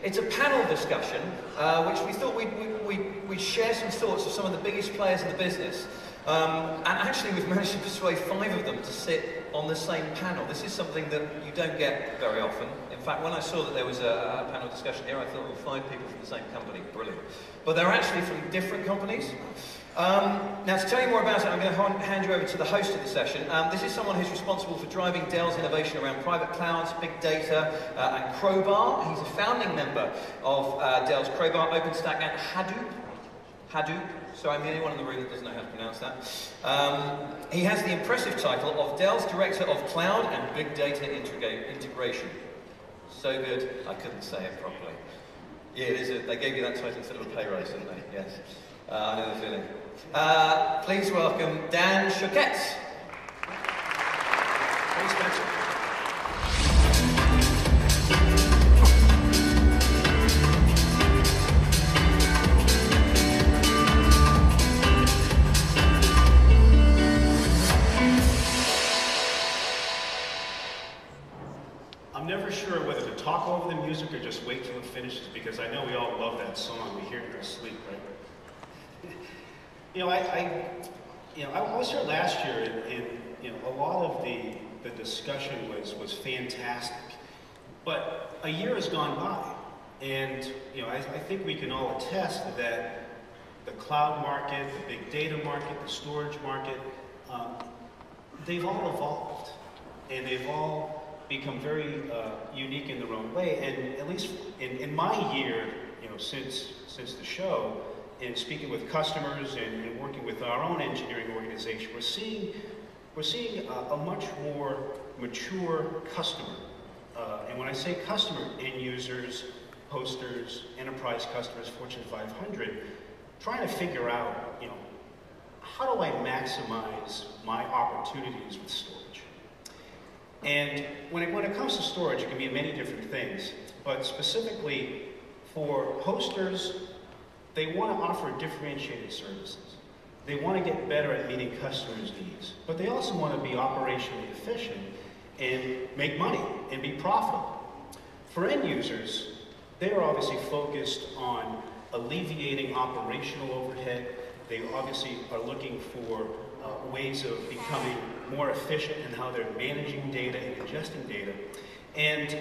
It's a panel discussion, which we thought we'd share some thoughts of some of the biggest players in the business. And actually we've managed to persuade 5 of them to sit on the same panel. This is something that you don't get very often. In fact, when I saw that there was a panel discussion here, I thought, well, 5 people from the same company, brilliant. But they're actually from different companies. Now, to tell you more about it, I'm going to hand you over to the host of the session. This is someone who's responsible for driving Dell's innovation around private clouds, big data, and Crowbar. He's a founding member of Dell's Crowbar, OpenStack, and Hadoop. So I'm the only one in the room that doesn't know how to pronounce that. He has the impressive title of Dell's Director of Cloud and Big Data Integration. So good, I couldn't say it properly. Yeah, it is. They gave you that title instead of a pay rise, didn't they? Yes. I know the feeling. Please welcome Dan Choquette. Thanks, Spencer. I'm never sure whether to talk over the music or just wait till it finishes, because I know we all love that song. We hear it in our sleep, right? I was here last year, and a lot of the discussion was fantastic. But a year has gone by, and I think we can all attest that the cloud market, the big data market, the storage market, they've all evolved, and they've all become very unique in their own way. And at least in my year, since the show, and speaking with customers and working with our own engineering organization, we're seeing a much more mature customer. And when I say customer, end users, hosters, enterprise customers, Fortune 500, trying to figure out, how do I maximize my opportunities with storage? And when it comes to storage, it can be many different things, but specifically for hosters, they want to offer differentiated services. They want to get better at meeting customers' needs, but they also want to be operationally efficient and make money and be profitable. For end users, they are obviously focused on alleviating operational overhead. They obviously are looking for ways of becoming more efficient in how they're managing data and ingesting data. And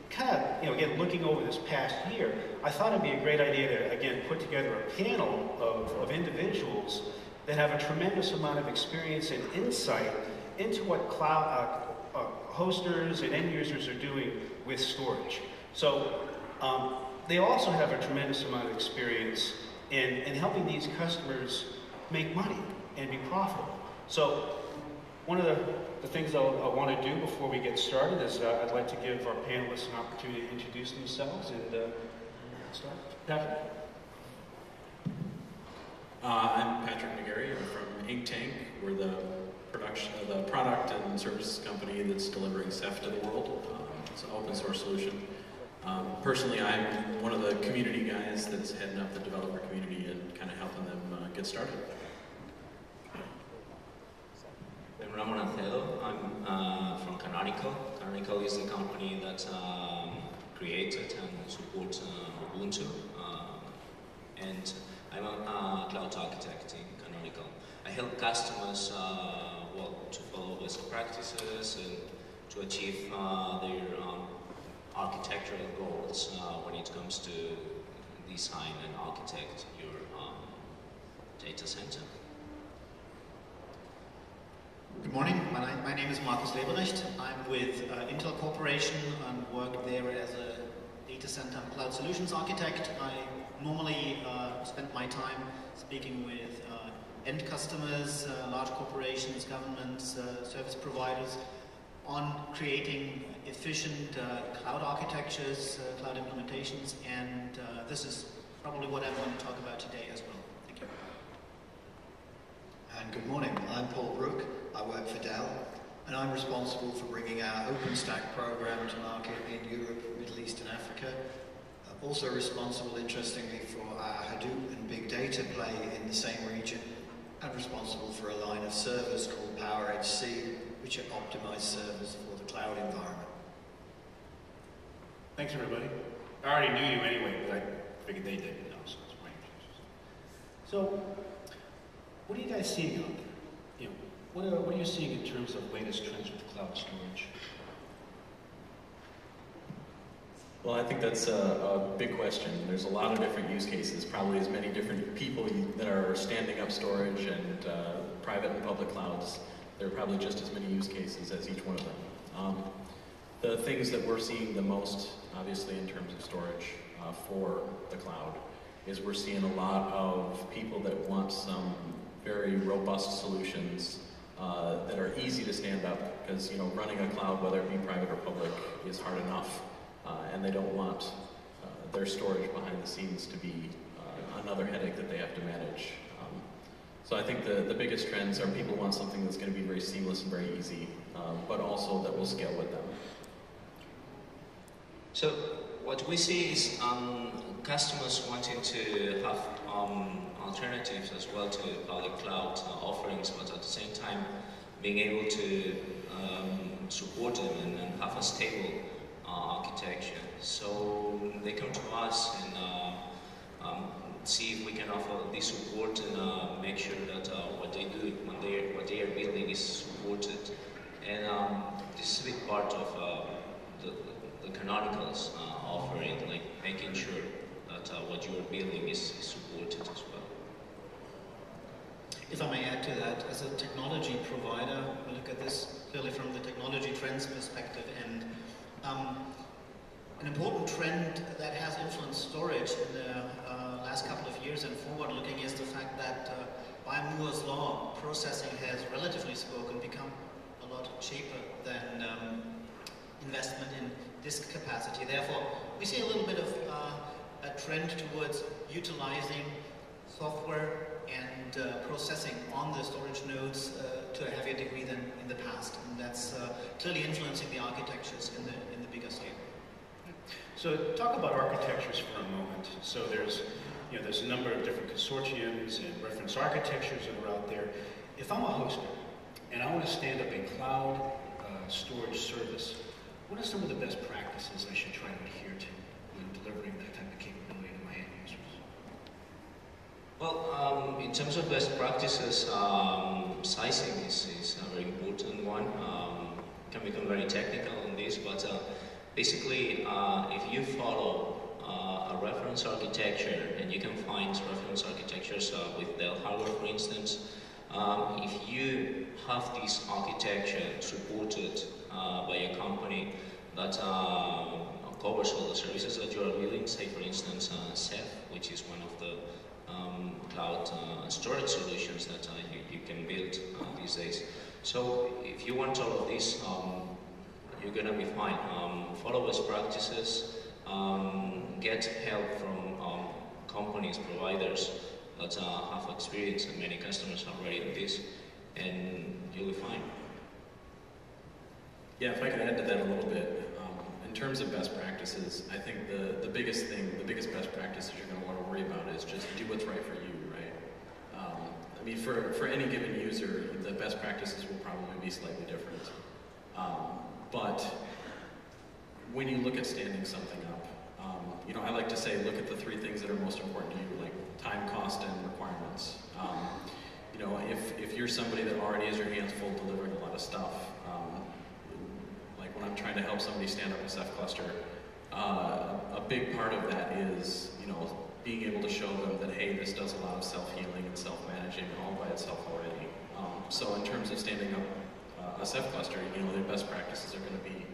kind of, again, looking over this past year, I thought it'd be a great idea to, again, put together a panel of individuals that have a tremendous amount of experience and insight into what cloud hosters and end users are doing with storage. So they also have a tremendous amount of experience in helping these customers make money and be profitable. So one of the things I want to do before we get started is I'd like to give our panelists an opportunity to introduce themselves and start. Patrick? I'm Patrick McGarry. I'm from Inktank. We're the product and services company that's delivering Ceph to the world. It's an open source solution. Personally, I'm one of the community guys that's heading up the developer community and kind of helping them get started. I'm Ramon Acedo. I'm from Canonical. Canonical is the company that created and supports Ubuntu. And I'm a cloud architect in Canonical. I help customers to follow best practices and to achieve their architectural goals when it comes to design and architect your data center. Good morning, my name is Markus Leberecht. I'm with Intel Corporation and work there as a data center and cloud solutions architect. I normally spend my time speaking with end customers, large corporations, governments, service providers on creating efficient cloud architectures, cloud implementations, and this is probably what I'm going to talk about today as well. Thank you. And good morning, I'm Paul Brook. I work for Dell, and I'm responsible for bringing our OpenStack program to market in Europe, Middle East, and Africa. Also responsible, interestingly, for our Hadoop and big data play in the same region, and responsible for a line of servers called PowerEdge-C, which are optimized servers for the cloud environment. Thanks, everybody. I already knew you anyway, but I figured they didn't know, so it's my interest. So, what are you guys seeing out there? You know, what are you seeing in terms of latest trends with cloud storage? Well, I think that's a big question. There's a lot of different use cases, probably as many different people that are standing up storage and private and public clouds. There are probably just as many use cases as each one of them. The things that we're seeing the most, obviously, in terms of storage for the cloud, is we're seeing a lot of people that want some very robust solutions that are easy to stand up, because running a cloud, whether it be private or public, is hard enough. And they don't want their storage behind the scenes to be another headache that they have to manage. So I think the biggest trends are people want something that's going to be very seamless and very easy, but also that will scale with them. So what we see is customers wanting to have alternatives as well to public cloud offerings, but at the same time being able to support them and have a stable architecture. So they come to us and see if we can offer this support and make sure that what they do, what they are building is supported. And this is a big part of the Canonical's offering, like making sure that what you are building is supported as well. If I may add to that, as a technology provider, we look at this clearly from the technology trends perspective, and an important trend that has influenced storage in the last couple of years and forward-looking is the fact that by Moore's law, processing has, relatively spoken, become a lot cheaper than investment in disk capacity. Therefore, we see a little bit of a trend towards utilizing software and processing on the storage nodes to a heavier degree than in the past, and that's clearly influencing the architectures in the bigger scale. So talk about architectures for a moment. So there's a number of different consortiums and reference architectures that are out there. If I'm a hoster and I want to stand up a cloud storage service, what are some of the best practices I should try to adhere to when delivering that type of capability to my end users? Well, in terms of best practices, sizing is a very important one. Can become very technical on this, but basically, if you follow a reference architecture, and you can find reference architectures with Dell hardware, for instance, if you have this architecture supported by a company that covers all the services that you are building, say for instance Ceph, which is one of the cloud storage solutions that you can build these days. So if you want all of this, you're gonna be fine. Follow best practices, get help from companies, providers that have experience, and many customers are already in this, and you'll be fine. Yeah, if I could add to that a little bit, in terms of best practices, I think the biggest best practices you're going to want to worry about is just do what's right for you, right? I mean, for any given user, the best practices will probably be slightly different. But when you look at standing something up, I like to say, look at the three things that are most important to you, like time, cost, and requirements. If you're somebody that already has your hands full delivering a lot of stuff, like when I'm trying to help somebody stand up a Ceph cluster, a big part of that is, being able to show them that, hey, this does a lot of self-healing and self-managing all by itself already. So in terms of standing up a Ceph cluster, the best practices are going to be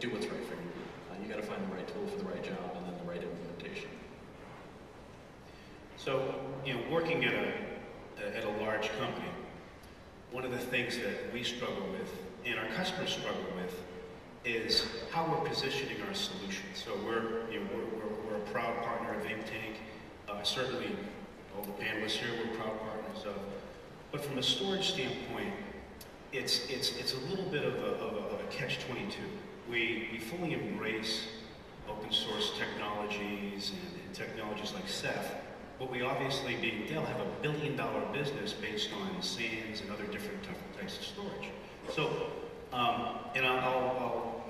do what's right for you. You got to find the right tool for the right job and then the right implementation. So, working at a large company, one of the things that we struggle with and our customers struggle with is how we're positioning our solutions. So we're a proud partner of Inktank. Certainly, all the panelists here, we're proud partners of. But from a storage standpoint, it's a little bit of a catch-22. We fully embrace open source technologies and technologies like Ceph, but we obviously, being Dell, have $1 billion business based on SANs and other different types of storage. So, and I'll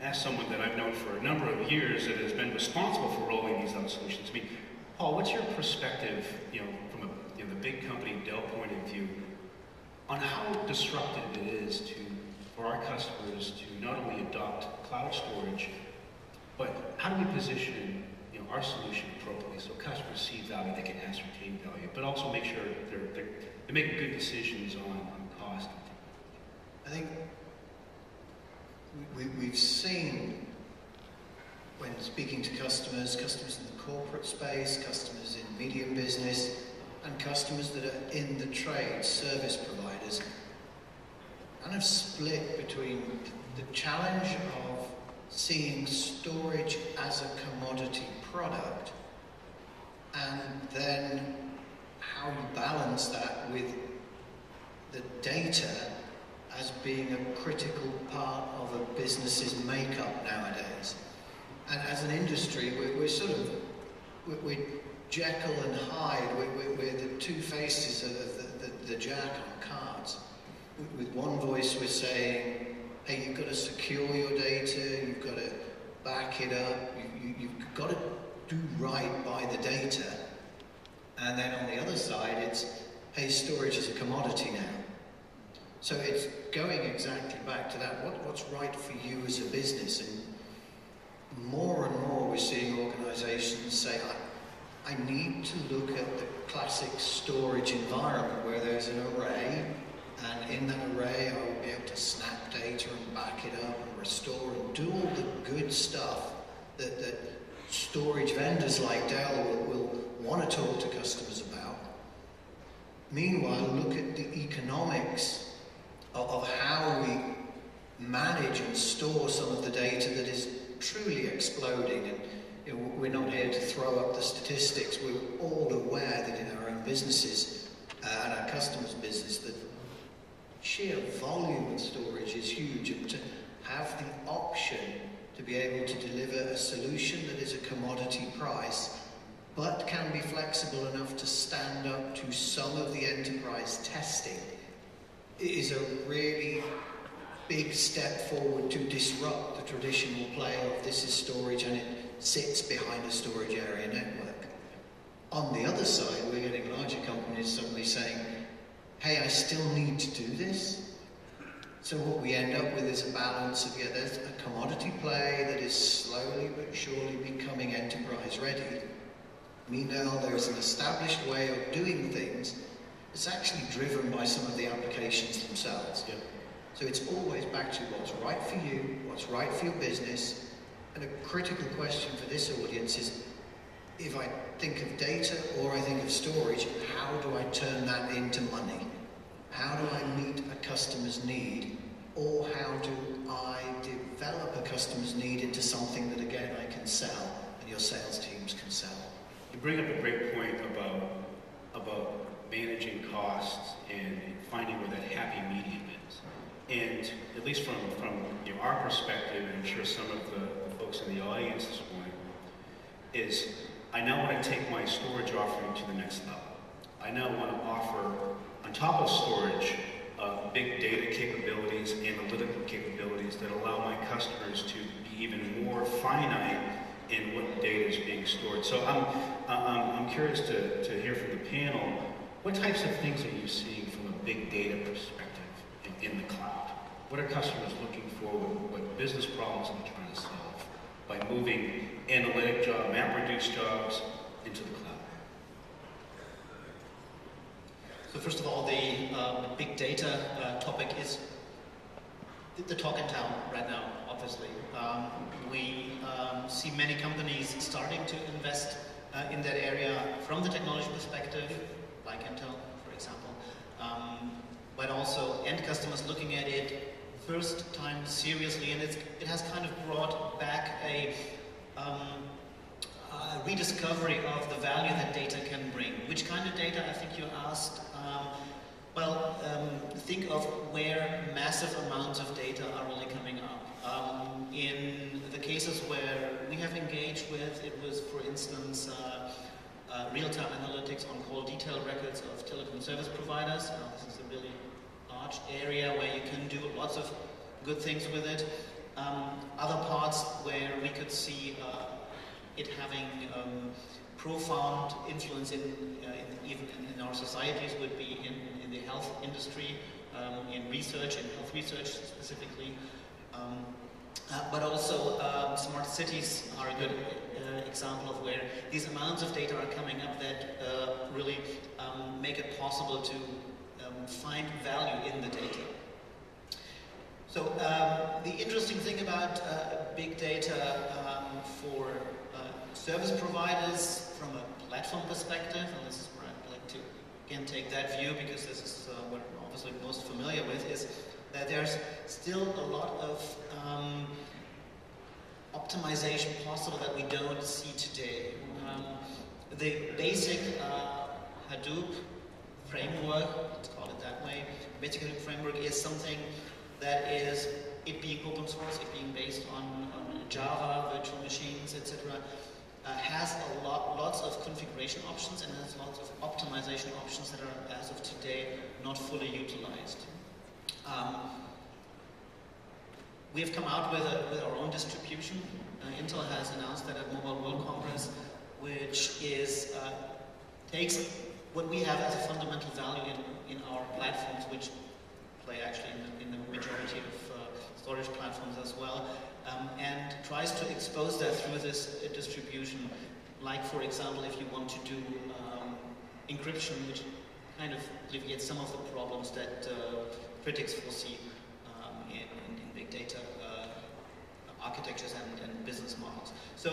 ask someone that I've known for a number of years that has been responsible for rolling these out solutions. I mean, Paul, what's your perspective, from the big company Dell point of view, on how disruptive it is for our customers to not only adopt cloud storage, but how do we position our solution appropriately so customers see value, they can ascertain value, but also make sure they're making good decisions on cost? I think we've seen, when speaking to customers in the corporate space, customers in medium business, and customers that are in the trade, service providers, kind of split between the challenge of seeing storage as a commodity product, and then how you balance that with the data as being a critical part of a business's makeup nowadays. And as an industry, we're Jekyll and Hyde, we're the two faces of the jack on cards. With one voice we're saying, hey, you've got to secure your data, you've got to back it up, you've got to do right by the data. And then on the other side, it's, hey, storage is a commodity now. So it's going exactly back to that, what's right for you as a business. And more and more we're seeing organizations say, I need to look at the classic storage environment where there's an array, and in that array I will be able to snap data and back it up and restore and do all the good stuff that storage vendors like Dell will want to talk to customers about. Meanwhile, look at the economics of how we manage and store some of the data that is truly exploding. And we're not here to throw up the statistics. We're all aware that in our own businesses and our customers' business, the sheer volume of storage is huge. And to have the option to be able to deliver a solution that is a commodity price, but can be flexible enough to stand up to some of the enterprise testing, is a really big step forward to disrupt the traditional play of this is storage and it sits behind a storage area network. On the other side, we're getting larger companies suddenly saying, hey, I still need to do this. So what we end up with is a balance of, there's a commodity play that is slowly but surely becoming enterprise ready. Meanwhile, there's an established way of doing things that's actually driven by some of the applications themselves. Yep. So it's always back to what's right for you, what's right for your business. And a critical question for this audience is, if I think of data or I think of storage, how do I turn that into money? How do I meet a customer's need? Or how do I develop a customer's need into something that, again, I can sell and your sales teams can sell? You bring up a great point about managing costs and finding where that happy medium is. And at least from our perspective, and I'm sure some of the folks in the audience this morning, is I now want to take my storage offering to the next level. I now want to offer, on top of storage, big data capabilities, analytical capabilities that allow my customers to be even more finite in what data is being stored. So I'm curious to hear from the panel, what types of things are you seeing from a big data perspective in the cloud? What are customers looking for? What business problems are they trying to solve by moving analytic jobs, map-reduced jobs into the cloud? So first of all, the big data topic is the talk in town right now, obviously. We see many companies starting to invest in that area from the technology perspective, like Intel, for example, but also end customers looking at it first time seriously, and it has kind of brought back a rediscovery of the value that data can bring. Which kind of data, I think you asked? Think of where massive amounts of data are really coming up. In the cases where we have engaged with, it was, for instance, real-time analytics on call detail records of telecom service providers. This is a really large area where you can do lots of good things with it. Other parts where we could see it having profound influence even in our societies would be in the health industry, in research, in health research specifically. But also smart cities are a good example of where these amounts of data are coming up that really make it possible to find value in the data. So the interesting thing about big data for service providers from a platform perspective, and this is where I'd like to again take that view because this is what I'm obviously most familiar with, is that there's still a lot of optimization possible that we don't see today. The basic Hadoop framework, let's call it that way, basic Hadoop framework is something that is, it being open source, it being based on Java, virtual machines, etc., has lots of configuration options and has lots of optimization options that are, as of today, not fully utilized. We've come out with our own distribution. Intel has announced that at Mobile World Congress, which is takes what we have as a fundamental value in our platforms, which play actually in the majority of storage platforms as well, and tries to expose that through this distribution. Like, for example, if you want to do encryption, which kind of alleviates some of the problems that critics foresee in big data architectures and business models. So,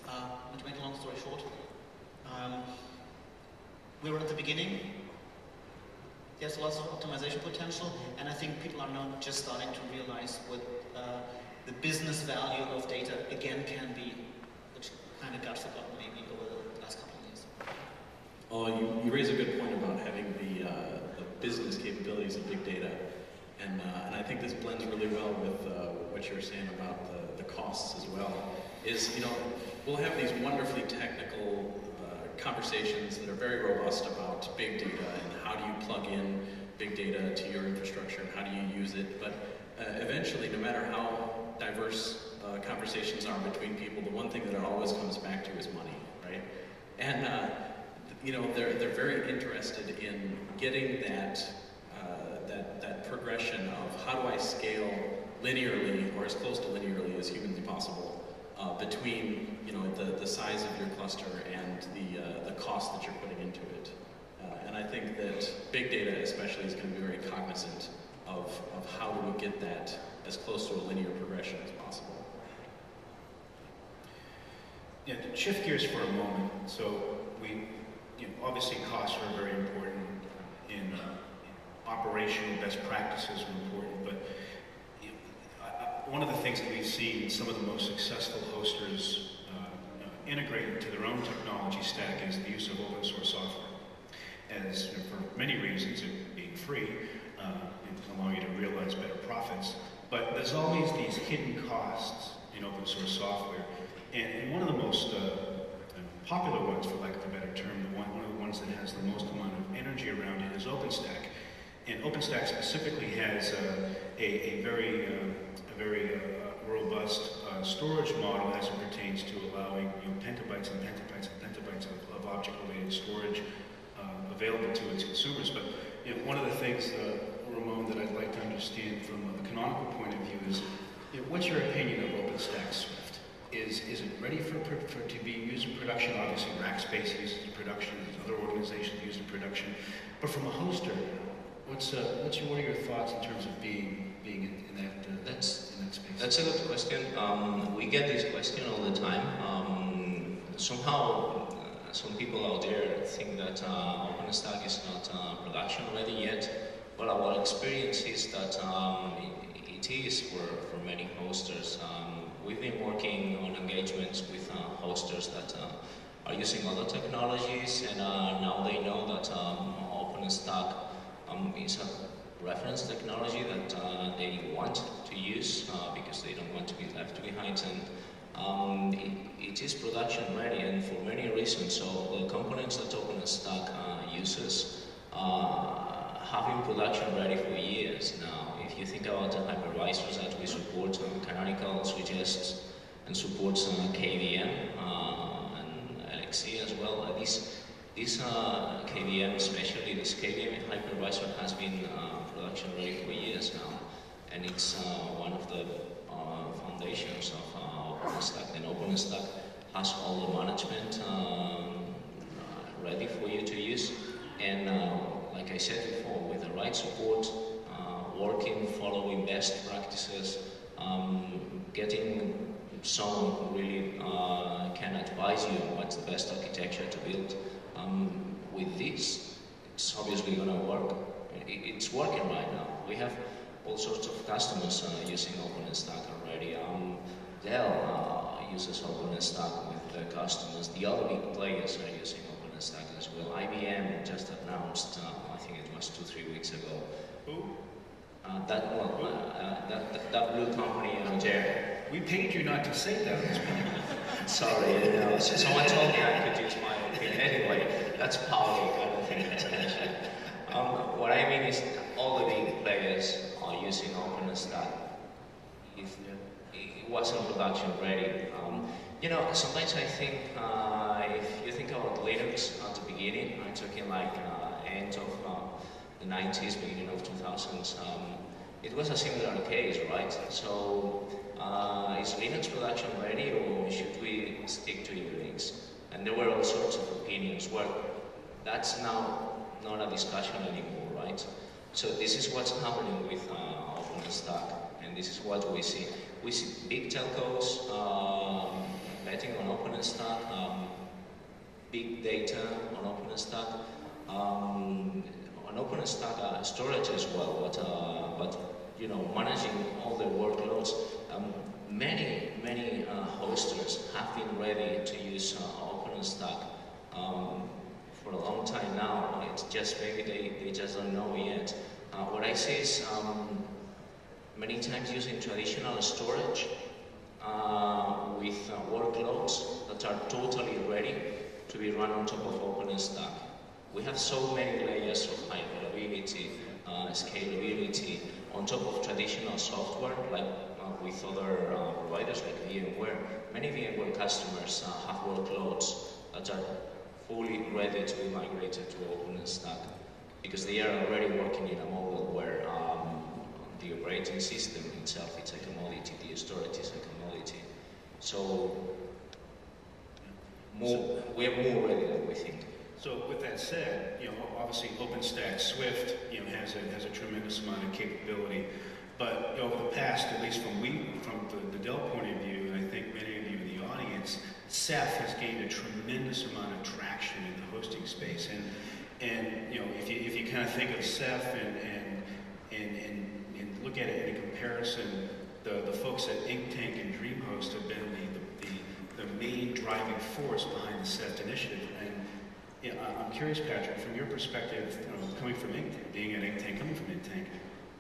to make a long story short, we were at the beginning. There's lots of optimization potential, and I think people are now just starting to realize what the business value of data again can be, which kind of got forgotten maybe over the last couple of years. Oh, you raise a good point about having the business capabilities of big data, and I think this blends really well with what you're saying about the costs as well. Is, you know, we'll have these wonderfully technical conversations that are very robust about big data and how do you plug in big data to your infrastructure and how do you use it, but eventually, no matter how diverse conversations are between people, the one thing that it always comes back to is money, right? And you know, they're very interested in getting that progression of how do I scale linearly or as close to linearly as humanly possible between, you know, the size of your cluster and the cost that you're putting into it. And I think that big data especially is going to be very cognizant of how do we get that as close to a linear progression as possible. Yeah, to shift gears for a moment. So obviously costs are very important in operational best practices are important, but one of the things that we've seen some of the most successful hosters integrate to their own technology stack is the use of open source software. As for many reasons, it being free, and allowing you to realize better profits, but there's always these hidden costs in open source software. And one of the most popular ones, for lack of a better term, one of the ones that has the most amount of energy around it is OpenStack. And OpenStack specifically has a very robust storage model as it pertains to allowing petabytes and petabytes and petabytes of object-related storage available to its consumers. But one of the things, Ramon, that I'd like to understand from the Canonical point of view is, what's your opinion of OpenStack Swift? Is it ready for to be used in production? Obviously, Rackspace uses in production, other organizations use in production. But from a hoster, what are your thoughts in terms of being in that space? That's a good question. We get this question all the time. Somehow, some people out there think that OpenStack is not production ready yet. Well, our experience is that it is for many hosters. We've been working on engagements with hosters that are using other technologies, and now they know that OpenStack is a reference technology that they want to use because they don't want to be left behind, and it is production ready, and for many reasons. So the components that OpenStack uses have been production ready for years now. if you think about the hypervisors that we support, Canonical suggests and supports KVM and LXC as well. This KVM, especially this KVM hypervisor, has been production ready for years now, and it's one of the foundations of OpenStack. And OpenStack has all the management ready for you to use, and like I said before, with the right support, working, following best practices, getting someone who really can advise you on what's the best architecture to build. With this, it's obviously going to work. It's working right now. We have all sorts of customers using OpenStack already. Dell uses OpenStack with their customers. The other big players are using OpenStack as well. IBM just announced, I think it was 2-3 weeks ago. Who? That blue company in Nigeria. We paid you not to say that. Sorry, someone told me I could use my opinion. Anyway, that's public, I don't think it's mentioned. What I mean is all the big players are using OpenStack. It wasn't production ready. You know, sometimes I think if you think about Linux at the beginning, I'm talking like end of the 90s, beginning of 2000s, it was a similar case, right? So, is Linux production ready, or should we stick to Unix? And there were all sorts of opinions. Well, that's now not a discussion anymore, right? So this is what's happening with OpenStack, and this is what we see. We see big telcos betting on OpenStack, big data on OpenStack, on OpenStack storage as well, but you know, managing all the workloads. Many hosters have been ready to use OpenStack for a long time now. It's just maybe they just don't know yet. What I see is many times using traditional storage with workloads that are totally ready to be run on top of OpenStack. We have so many layers of high availability, scalability, on top of traditional software, like with other providers like VMware. Many VMware customers have workloads that are fully ready to be migrated to OpenStack because they are already working in a model where the operating system itself is a commodity, the storage is a commodity. So we have more ready than we think. So with that said, you know, obviously OpenStack Swift, you know, has a tremendous amount of capability. But you know, over the past, at least from the Dell point of view, and I think many of you in the audience, Ceph has gained a tremendous amount of traction in the hosting space. And you know, if you kind of think of Ceph and look at it in a comparison, the folks at Inktank and DreamHost have been the main driving force behind the Ceph initiative. And yeah, I'm curious, Patrick, from your perspective, you know, coming from Inktank, being at Inktank, coming from Inktank,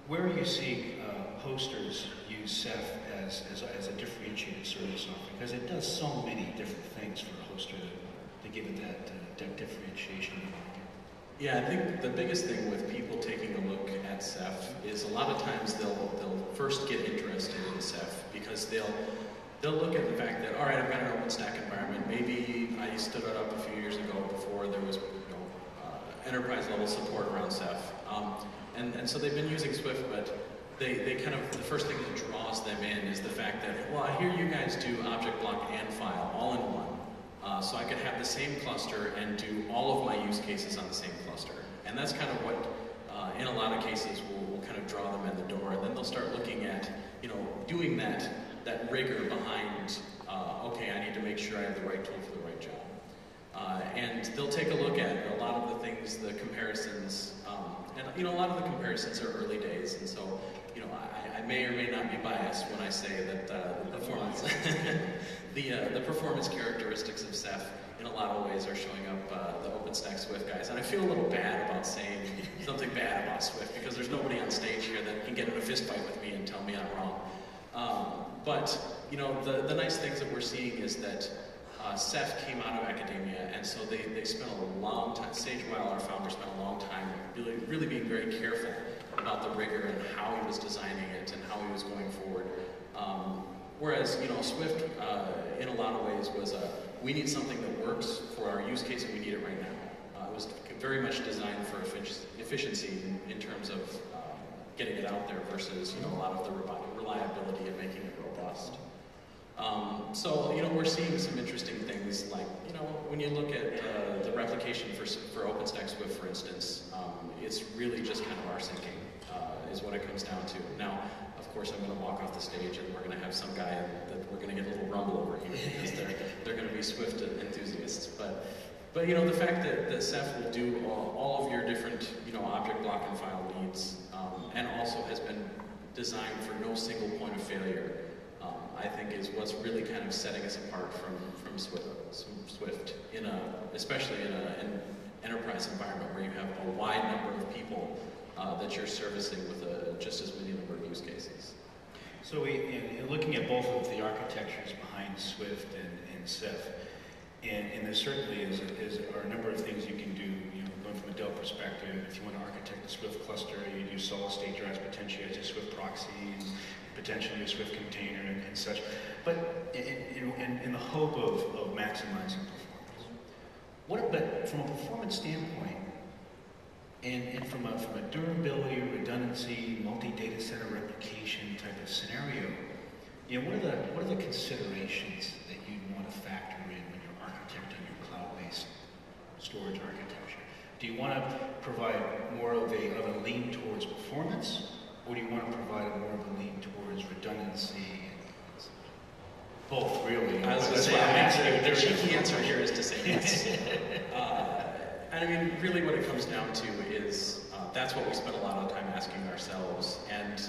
where are you seeing hosters use Ceph as a differentiated service offering? Because it does so many different things for a hoster to give it that differentiation in the market. Yeah, I think the biggest thing with people taking a look at Ceph is a lot of times they'll first get interested in Ceph because they'll look at the fact that, all right, I've got an OpenStack environment. Maybe I stood it up a few years ago before there was enterprise level support around Ceph. And so they've been using Swift, but they kind of, the first thing that draws them in is the fact that, well, I hear you guys do object block and file all in one. So I could have the same cluster and do all of my use cases on the same cluster. And that's kind of what, in a lot of cases, will kind of draw them in the door. And then they'll start looking at, you know, doing that rigor behind, okay, I need to make sure I have the right tool for the right job. And they'll take a look at a lot of the things, the comparisons, and you know, a lot of the comparisons are early days, and so, you know, I may or may not be biased when I say that the performance, the performance characteristics of Ceph in a lot of ways are showing up the OpenStack Swift guys. And I feel a little bad about saying something bad about Swift because there's nobody on stage here that can get in a fist fight with me and tell me I'm wrong. But you know, the nice things that we're seeing is that Ceph came out of academia, and so they spent a long time, Sage Weil, our founder, spent a long time really being very careful about the rigor and how he was designing it and how he was going forward. Whereas, you know, Swift, in a lot of ways, was we need something that works for our use case and we need it right now. It was very much designed for efficiency in terms of getting it out there versus, you know, a lot of the reliability and making it robust. So, you know, we're seeing some interesting things like, you know, when you look at the replication for OpenStack Swift, for instance, it's really just kind of rsynching is what it comes down to. Now, of course, I'm going to walk off the stage and we're going to have some guy that we're going to get a little rumble over here because they're going to be Swift enthusiasts. But you know, the fact that Ceph will do all of your different, you know, object block and file needs, and also has been designed for no single point of failure, I think is what's really kind of setting us apart from Swift, especially in an enterprise environment where you have a wide number of people that you're servicing with just as many number of use cases. So in looking at both of the architectures behind Swift and Ceph, and there certainly are a number of things you can do, you know, going from a Dell perspective. If you want to architect a Swift cluster, you do solid state drives, potentially as a Swift proxy, and potentially a Swift container and such. But in the hope of maximizing performance. But from a performance standpoint, and from a durability, redundancy, multi-data center replication type of scenario, you know, what are the considerations that you'd want to factor in when you're architecting your cloud-based storage architecture? Do you want to provide more of a lean towards performance, or do you want to provide more of a lean towards redundancy? Both, really. I was going to say, the cheeky answer here is to say yes. And I mean, really what it comes down to is that's what we spent a lot of time asking ourselves. And,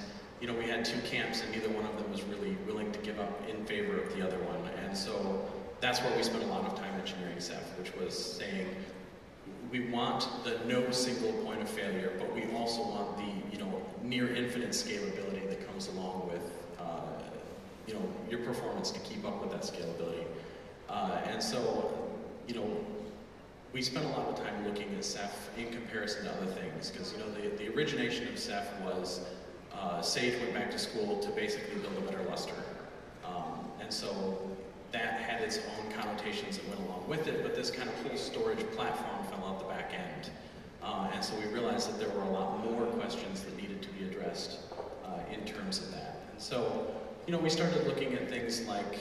you know, we had two camps and neither one of them was really willing to give up in favor of the other one. And so that's where we spent a lot of time engineering Ceph, which was saying we want the no single point of failure, but we also want the, you know, near infinite scalability that comes along with, you know, your performance to keep up with that scalability. And so, you know, we spent a lot of time looking at Ceph in comparison to other things, because, you know, the origination of Ceph was Sage went back to school to basically build a better luster. And so that had its own connotations that went along with it, but this kind of whole storage platform fell out the back end. And so we realized that there were a lot more questions that needed to be addressed in terms of that. And so, you know, we started looking at things like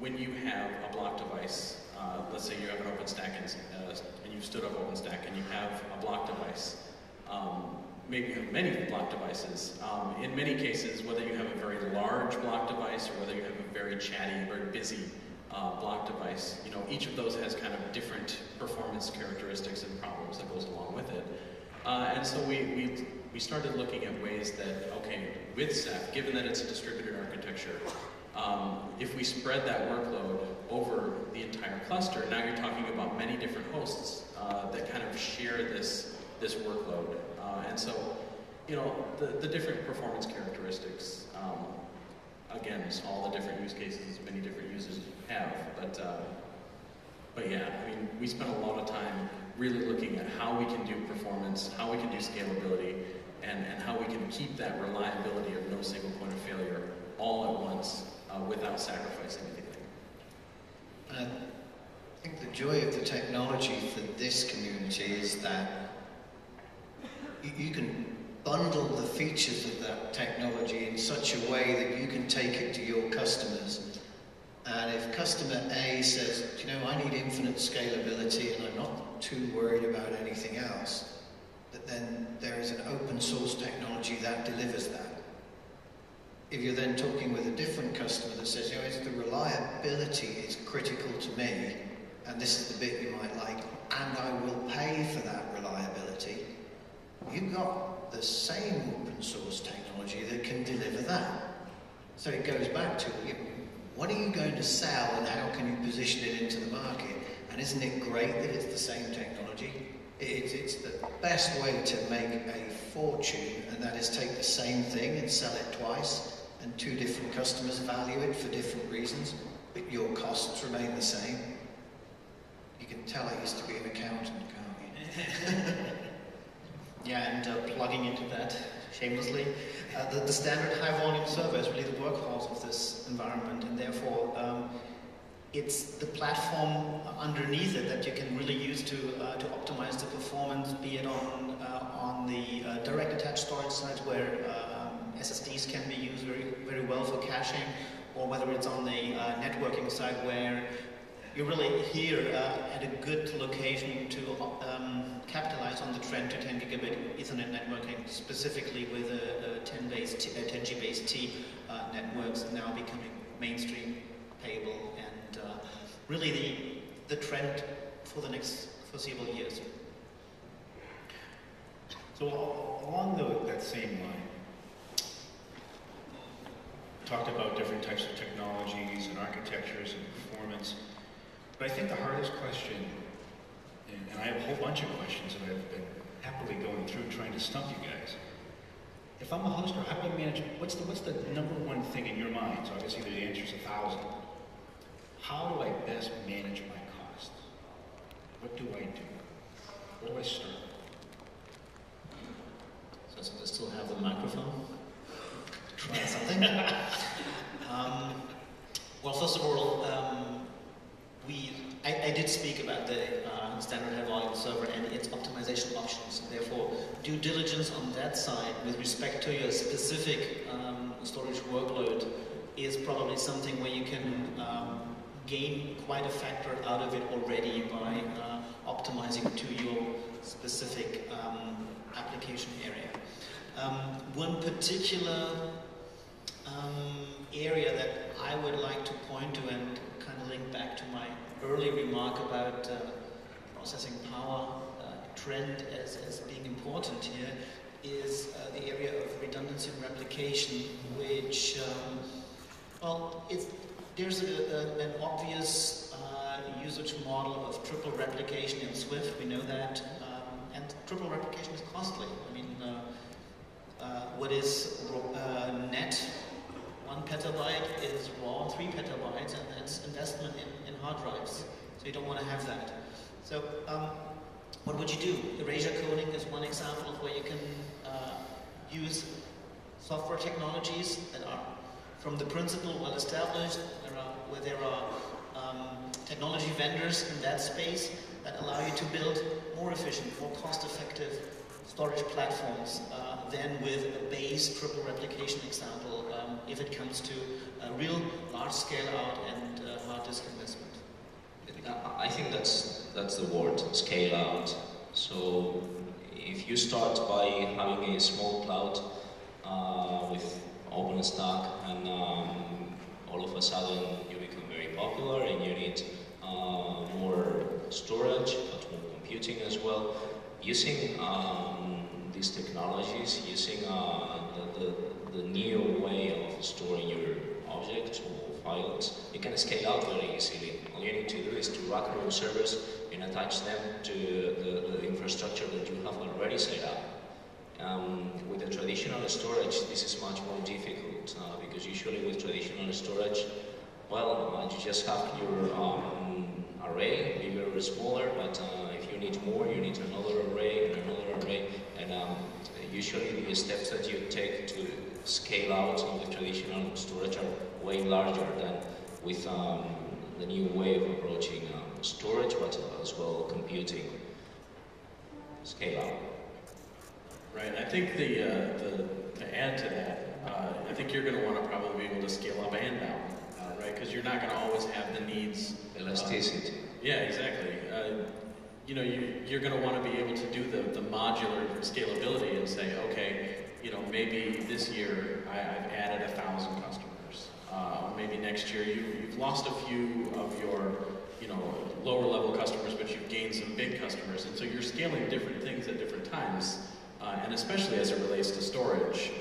when you have a block device, let's say you have an OpenStack and you've stood up OpenStack and you have a block device. Maybe you have many block devices. In many cases, whether you have a very large block device or whether you have a very chatty, very busy block device, you know, each of those has kind of different performance characteristics and problems that goes along with it. And so we started looking at ways that, okay, with Ceph, given that it's a distributed architecture, if we spread that workload over the entire cluster, now you're talking about many different hosts that kind of share this workload. And so, you know, the different performance characteristics, again, it's all the different use cases many different users have. But yeah, I mean, we spent a lot of time really looking at how we can do performance, how we can do scalability, and how we can keep that reliability of no single point of failure all at once without sacrificing anything. I think the joy of the technology for this community is that you can bundle the features of that technology in such a way that you can take it to your customers. And if customer A says, you know, I need infinite scalability and I'm not too worried about anything else, that then there is an open source technology that delivers that. If you're then talking with a different customer that says, you know, it's the reliability is critical to me, and this is the bit you might like, and I will pay for that reliability, you've got the same open source technology that can deliver that. So it goes back to, what are you going to sell and how can you position it into the market? And isn't it great that it's the same technology? It's the best way to make a fortune, and that is take the same thing and sell it twice, and two different customers value it for different reasons, but your costs remain the same. You can tell I used to be an accountant, can't you? Yeah, and plugging into that shamelessly, the standard high-volume server is really the workhorse of this environment, and therefore it's the platform underneath it that you can really use to optimize the performance, be it on the direct attached storage side where SSDs can be used very, very well for caching, or whether it's on the networking side where you're really here at a good location to capitalize on the trend to 10 gigabit Ethernet networking, specifically with a 10G-based T networks now becoming mainstream, payable, and really the trend for the next foreseeable years. So along that same line, talked about different types of technologies and architectures and performance, but I think the hardest question, and I have a whole bunch of questions that I've been happily going through trying to stump you guys. If I'm a host, or how do I manage, what's the number one thing in your minds? Obviously the answer's 1,000. How do I best manage my costs? What do I do? Where do I start? So I still have the microphone. Try something. Well, first of all, I did speak about the standard high-volume server and its optimization options. Therefore, due diligence on that side with respect to your specific storage workload is probably something where you can gain quite a factor out of it already by optimizing to your specific application area. One particular area that I would like to point to and kind of link back to my early remark about processing power trend as being important here is the area of redundancy and replication, which, there's an obvious usage model of triple replication in Swift, we know that, and triple replication is costly. I mean, what is net 1 petabyte is raw 3 petabytes, and that's investment in hard drives. So you don't want to have that. So what would you do? Erasure coding is one example of where you can use software technologies that are from the principle well established, where there are technology vendors in that space that allow you to build more efficient, more cost-effective storage platforms than with a base triple replication example if it comes to a real large scale out and hard disk investment. I think that's the word, scale out. So if you start by having a small cloud with OpenStack and all of a sudden you become very popular and you need more storage but more computing as well, using these technologies, using the new way of storing your objects or files, you can scale out very easily. All you need to do is to rack your servers and attach them to the infrastructure that you have already set up. With the traditional storage, this is much more difficult because usually with traditional storage, well, you just have your array, bigger or smaller, but if you need more, you need another array and another array, and usually the steps that you take to scale out with traditional storage are way larger than with the new way of approaching storage, but as well computing. Scale out. Right. I think to add to that, I think you're going to want to probably be able to scale up and down, right? Because you're not going to always have the needs. Elasticity. Yeah, exactly. You're going to want to be able to do the modular scalability and say, okay, maybe this year I've added 1,000 customers. Maybe next year you've lost a few of your lower level customers, but you've gained some big customers, and so you're scaling different things at different times. And especially as it relates to storage,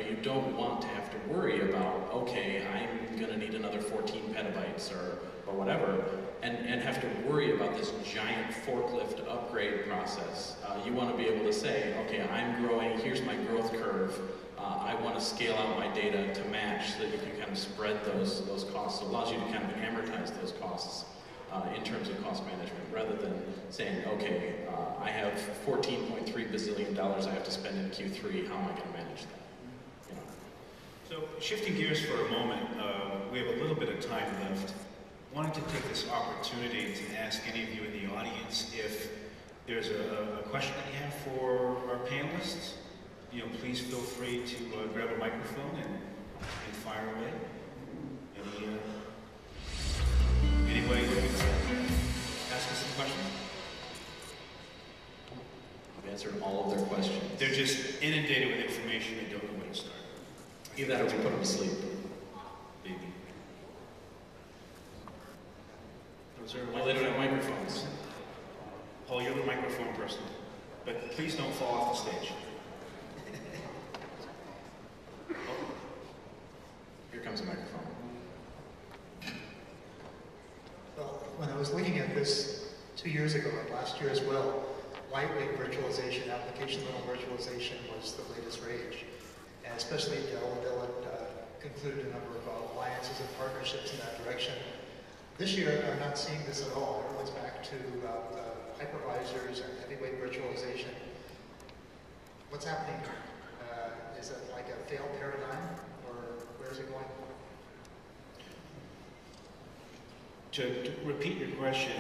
you don't want to have to worry about, okay, I'm going to need another 14 petabytes or whatever, and have to worry about this giant forklift upgrade process. You want to be able to say, okay, I'm growing, here's my growth curve, I want to scale out my data to match so that you can kind of spread those costs. So it allows you to kind of amortize those costs in terms of cost management rather than saying, okay, I have $14.3 bazillion I have to spend in Q3, how am I going to manage that? You know? So shifting gears for a moment, we have a little bit of time left. Wanted to take this opportunity to ask any of you in the audience if there's a question that you have for our panelists. You know, please feel free to grab a microphone and fire away. Anybody looking to ask us some questions? I've answered all of their questions. They're just inundated with information and don't know where to start. Either that or we put them to sleep. Maybe. Well, they don't have microphones. Paul, you're the microphone person, but please don't fall off the stage. Here comes a microphone. Well, when I was looking at this 2 years ago, and last year as well, lightweight virtualization, application-level virtualization was the latest rage. And especially Dell had concluded a number of alliances and partnerships in that direction. This year, I'm not seeing this at all. Everyone's back to hypervisors and heavyweight virtualization. What's happening? Is it like a failed paradigm, or where is it going? To repeat your question,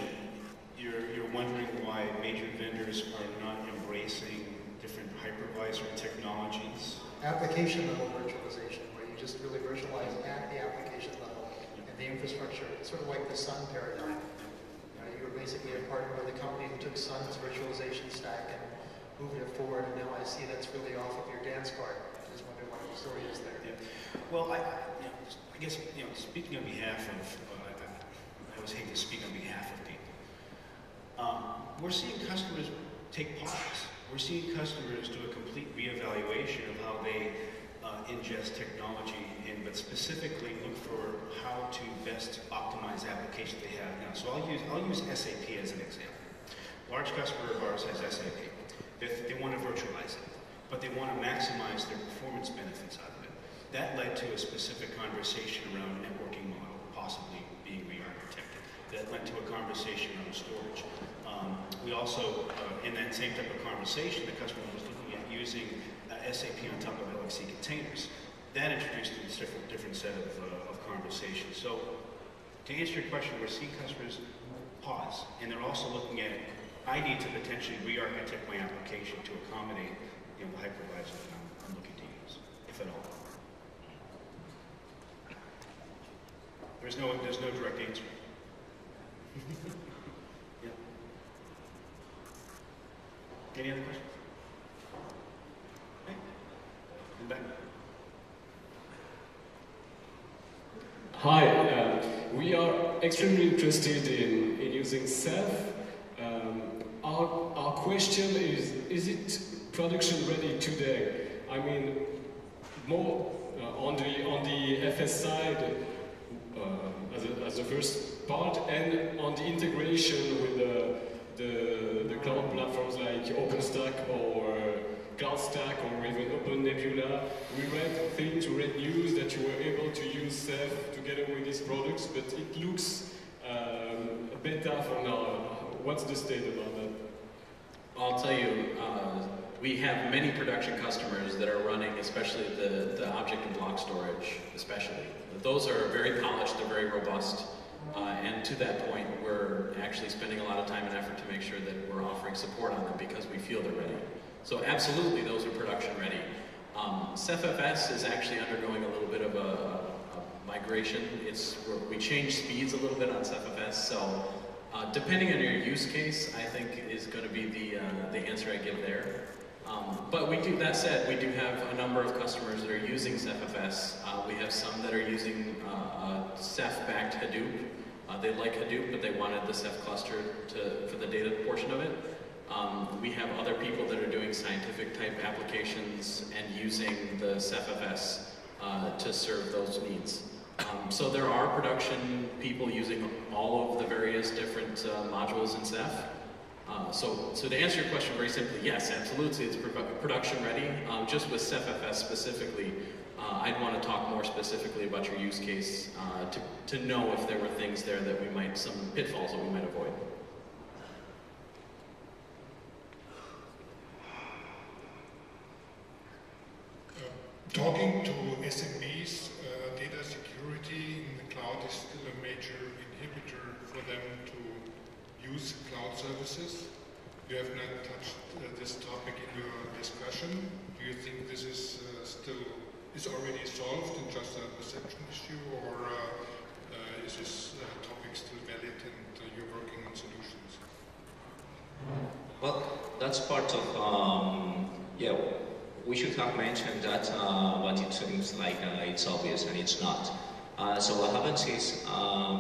you're wondering why major vendors are not embracing different hypervisor technologies? Application-level virtualization, where you just really virtualize at the application level and the infrastructure. It's sort of like the Sun paradigm. You were basically a partner with a company who took Sun's virtualization stack and moved it forward, and now I see that's really off of your dance card. I just wonder what the story is there. Yeah. Well, I guess, speaking on behalf of, I always hate to speak on behalf of people. We're seeing customers take pause. We're seeing customers do a complete reevaluation of how they ingest technology, but specifically look for how to best optimize applications they have now. So I'll use SAP as an example. Large customer of ours has SAP. They want to virtualize it, but they want to maximize their performance benefits out of it. That led to a specific conversation around networking model possibly being re-architected. That led to a conversation around storage. We also, in that same type of conversation, the customer was looking at using SAP on top of LXC containers. That introduced a different set of conversations. So, to answer your question, we're seeing customers pause, and they're also looking at, I need to potentially re-architect my application to accommodate the hypervisor that I'm looking to use, if at all. There's no direct answer. Yeah. Any other questions? Okay. In back. Hi, we are extremely interested in using Ceph. Our question is it production ready today? I mean, more on the FS side as the first part, and on the integration with the cloud platforms like OpenStack or CloudStack or even OpenNebula. We read news that you were able to use Ceph together with these products, but it looks beta for now. What's the state about that? I'll tell you, we have many production customers that are running, especially the object and block storage, especially. Those are very polished, they're very robust, and to that point, we're actually spending a lot of time and effort to make sure that we're offering support on them because we feel they're ready. So absolutely, those are production ready. CephFS is actually undergoing a little bit of a migration. We changed speeds a little bit on CephFS, so depending on your use case, I think is going to be the answer I give there. But that said, we do have a number of customers that are using CephFS. We have some that are using Ceph-backed Hadoop. They like Hadoop, but they wanted the Ceph cluster for the data portion of it. We have other people that are doing scientific type applications and using the CephFS to serve those needs. So there are production people using all of the various different modules in Ceph. So to answer your question very simply, yes, absolutely, it's production ready. Just with CephFS specifically, I'd want to talk more specifically about your use case to know if there were things there that some pitfalls that we might avoid. talking to SMBs, data security in the cloud is still a major inhibitor for them to use cloud services. You have not touched this topic in your discussion. Do you think this is is already solved and just a perception issue, or is this topic still valid and you're working on solutions? Well, that's part of, yeah, we should have mentioned that, but it seems like it's obvious and it's not. So what happens is,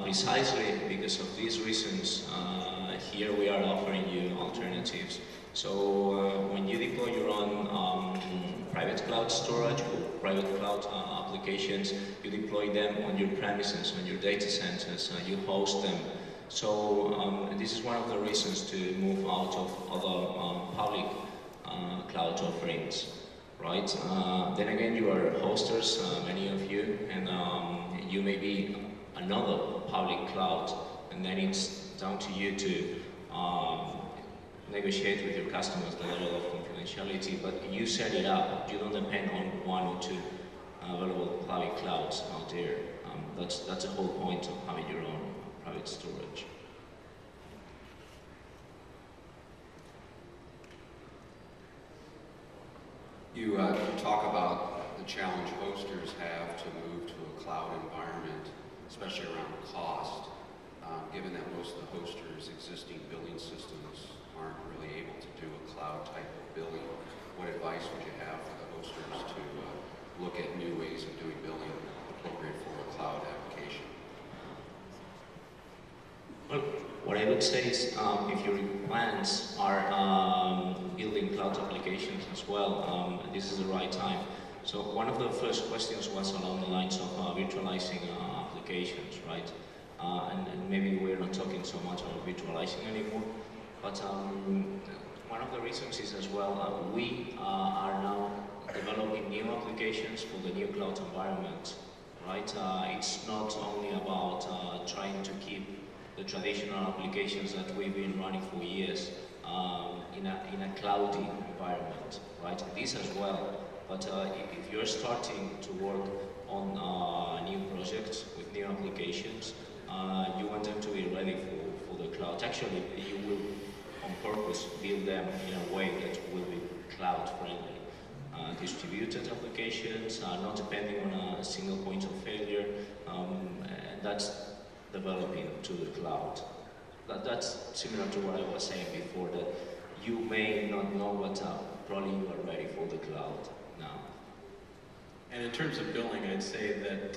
precisely because of these reasons, here we are offering you alternatives. So when you deploy your own private cloud storage or private cloud applications, you deploy them on your premises, on your data centers, you host them. So this is one of the reasons to move out of other public cloud offerings, right? Then again, you are hosters, many of you, and you may be another public cloud, and then it's down to you to negotiate with your customers the level of confidentiality, but you set it up. You don't depend on one or two available public clouds out there. That's the whole point of having your own private storage. You talk about the challenge hosters have to move to a cloud environment, especially around cost, given that most of the hosters' existing billing systems aren't really able to do a cloud type of billing. What advice would you have for the hosters to look at new ways of doing billing appropriate for a cloud application? Well, what I would say is, if your plans are building cloud applications as well, this is the right time. So one of the first questions was along the lines of virtualizing applications, right? And maybe we're not talking so much about virtualizing anymore, but one of the reasons is as well, we are now developing new applications for the new cloud environment, right? It's not only about trying to keep the traditional applications that we've been running for years in a cloudy environment, right? This as well, but if you're starting to work on new projects with new applications, you want them to be ready for the cloud. Actually, you will on purpose build them in a way that will be cloud friendly. Distributed applications, not depending on a single point of failure, and that's developing to the cloud. That's similar to what I was saying before, that you may not know what probably you are ready for the cloud now. And in terms of billing, I'd say that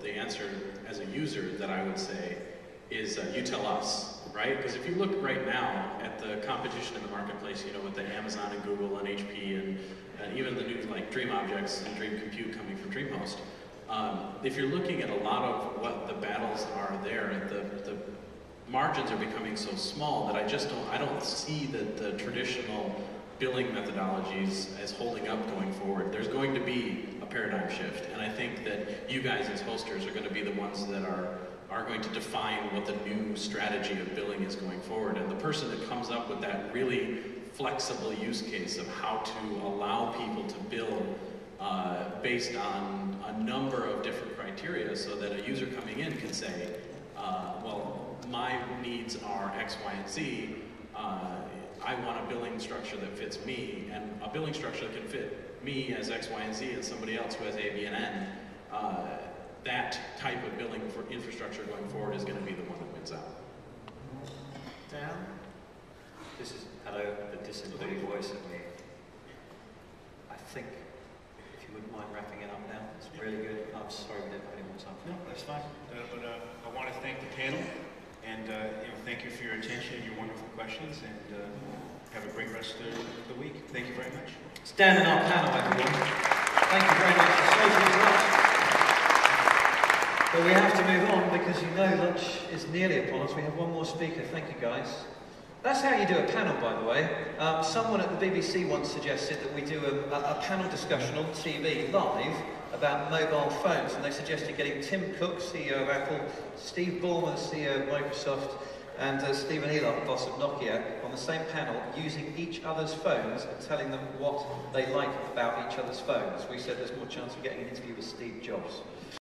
the answer as a user that I would say is you tell us, right? Because if you look right now at the competition in the marketplace, you know, with the Amazon and Google and HP and even the new like Dream Objects and Dream Compute coming from DreamHost, if you're looking at a lot of what the battles are there, the margins are becoming so small that I don't see that the traditional billing methodologies as holding up going forward. There's going to be a paradigm shift, and I think that you guys as hosters are going to be the ones that are going to define what the new strategy of billing is going forward. And the person that comes up with that really flexible use case of how to allow people to bill based on a number of different criteria, so that a user coming in can say, well, my needs are X, Y, and Z. I want a billing structure that fits me, and a billing structure that can fit me as X, Y, and Z and somebody else who has A, B, and N. That type of billing for infrastructure going forward is going to be the one that wins out. Dan? This is, hello, the disembodied voice of me. I think, if you wouldn't mind wrapping it up now, it's really good. I'm sorry we didn't have any more time. No, that's fine. But I want to thank the panel, and thank you for your attention and your wonderful questions, and have a great rest of the week. Thank you very much. Stand in our panel, everyone. Thank you very much. So much. But we have to move on because you know lunch is nearly upon us. We have one more speaker. Thank you, guys. That's how you do a panel, by the way. Someone at the BBC once suggested that we do a panel discussion on TV live about mobile phones, and they suggested getting Tim Cook, CEO of Apple, Steve Ballmer, CEO of Microsoft, and Stephen Elop, boss of Nokia, on the same panel, using each other's phones and telling them what they like about each other's phones. We said there's more chance of getting an interview with Steve Jobs.